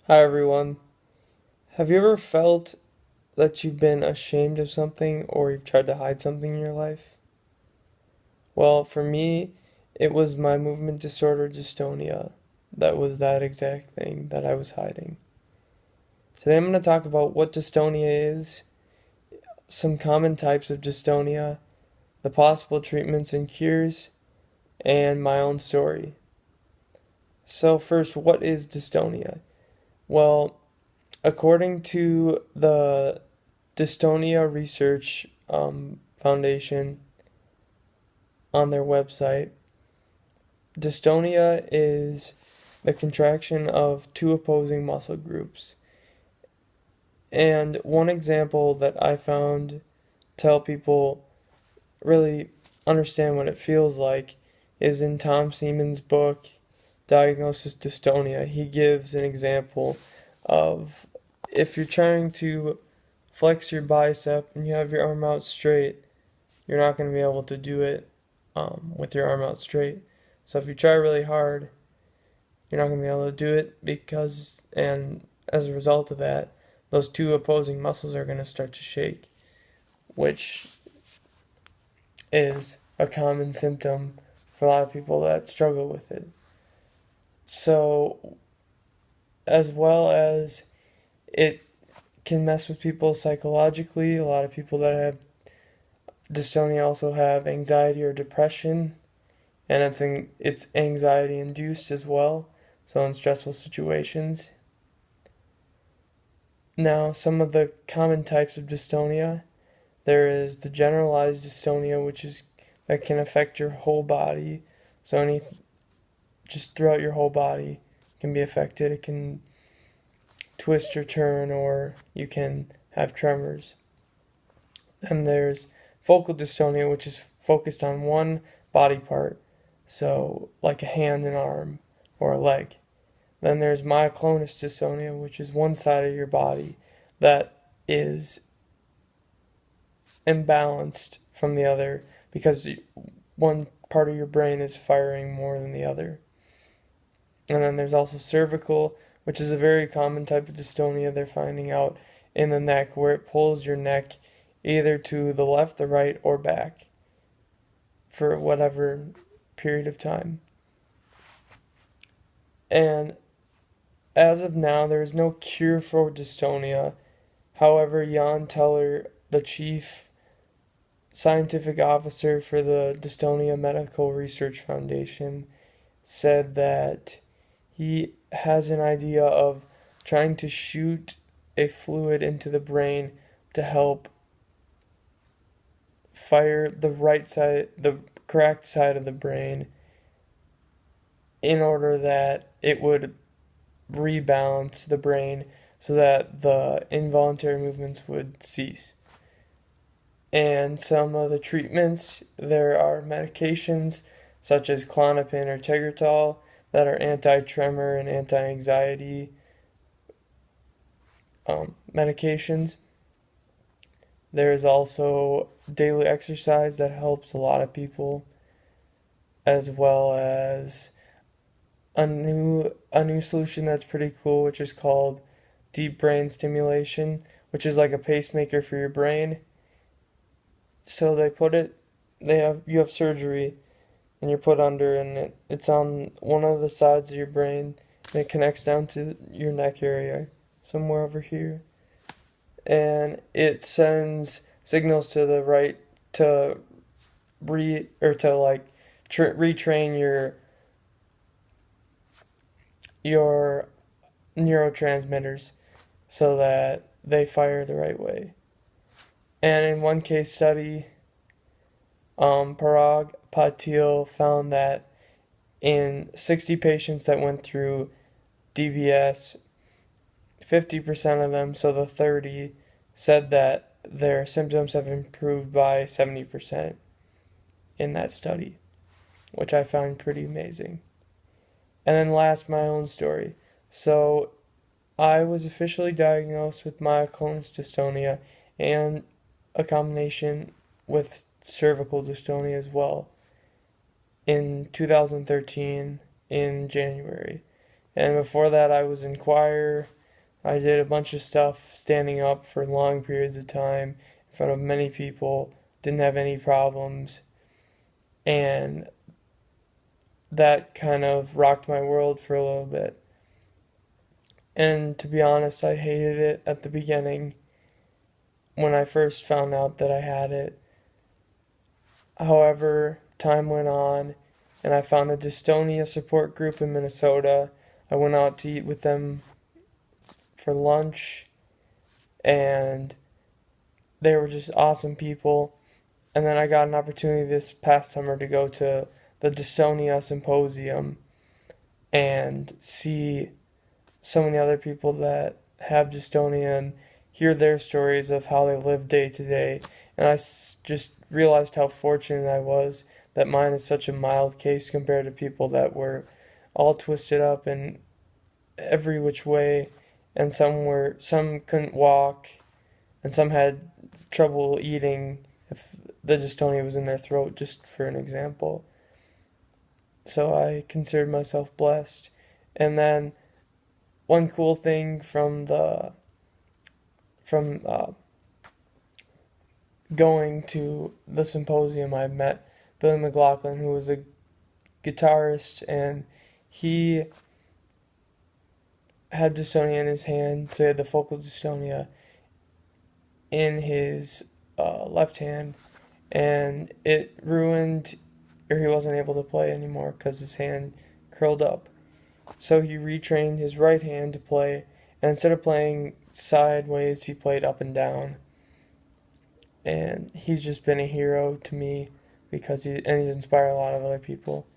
Hi everyone. Have you ever felt that you've been ashamed of something or you've tried to hide something in your life? Well, for me, it was my movement disorder dystonia. That was that exact thing that I was hiding. Today I'm going to talk about what dystonia is, some common types of dystonia, the possible treatments and cures, and my own story. So, first, what is dystonia? Well, according to the Dystonia Research Foundation on their website, dystonia is the contraction of two opposing muscle groups. And one example that I found to help people really understand what it feels like is in Tom Seaman's book, Diagnosis Dystonia. He gives an example of if you're trying to flex your bicep and you have your arm out straight, you're not going to be able to do it with your arm out straight. So if you try really hard, you're not going to be able to do it and as a result of that, those two opposing muscles are going to start to shake, which is a common symptom for a lot of people that struggle with it. So, as well as it can mess with people psychologically, a lot of people that have dystonia also have anxiety or depression, and it's anxiety induced as well. So in stressful situations. Now, some of the common types of dystonia. There is the generalized dystonia, which is that can affect your whole body. So any just throughout your whole body can be affected. It can twist or turn, or you can have tremors. Then there's focal dystonia, which is focused on one body part, so like a hand and arm or a leg. Then there's myoclonus dystonia, which is one side of your body that is imbalanced from the other because one part of your brain is firing more than the other. And then there's also cervical, which is a very common type of dystonia they're finding out in the neck, where it pulls your neck either to the left, the right, or back for whatever period of time. And as of now, there is no cure for dystonia. However, Jan Teller, the chief scientific officer for the Dystonia Medical Research Foundation, said that he has an idea of trying to shoot a fluid into the brain to help fire the right side, the correct side of the brain, in order that it would rebalance the brain so that the involuntary movements would cease. And some of the treatments, there are medications such as Klonopin or Tegretol that are anti-tremor and anti-anxiety medications. There is also daily exercise that helps a lot of people, as well as a new solution that's pretty cool, which is called deep brain stimulation, which is like a pacemaker for your brain. So you have surgery, and you're put under, and it's on one of the sides of your brain, and it connects down to your neck area, somewhere over here, and it sends signals to the right to retrain your neurotransmitters so that they fire the right way. And in one case study, Parag Patil found that in 60 patients that went through DBS, 50% of them, so the 30, said that their symptoms have improved by 70% in that study, which I find pretty amazing. And then last, my own story. So I was officially diagnosed with myoclonus dystonia and a combination with cervical dystonia as well in 2013 in January. And before that, I was in choir. I did a bunch of stuff standing up for long periods of time in front of many people, didn't have any problems, and that kind of rocked my world for a little bit. And to be honest, I hated it at the beginning when I first found out that I had it. However, time went on and I found a dystonia support group in Minnesota. I went out to eat with them for lunch and they were just awesome people. And then I got an opportunity this past summer to go to the Dystonia Symposium and see so many other people that have dystonia and hear their stories of how they live day to day. And just realized how fortunate I was that mine is such a mild case compared to people that were all twisted up in every which way, and some couldn't walk, and some had trouble eating if the dystonia was in their throat, just for an example. So I considered myself blessed. And then one cool thing from going to the symposium, I met Billy McLaughlin, who was a guitarist, and he had dystonia in his hand, so he had the focal dystonia in his left hand, and it ruined, or he wasn't able to play anymore because his hand curled up. So he retrained his right hand to play, and instead of playing sideways, he played up and down. And he's just been a hero to me because he's inspired a lot of other people.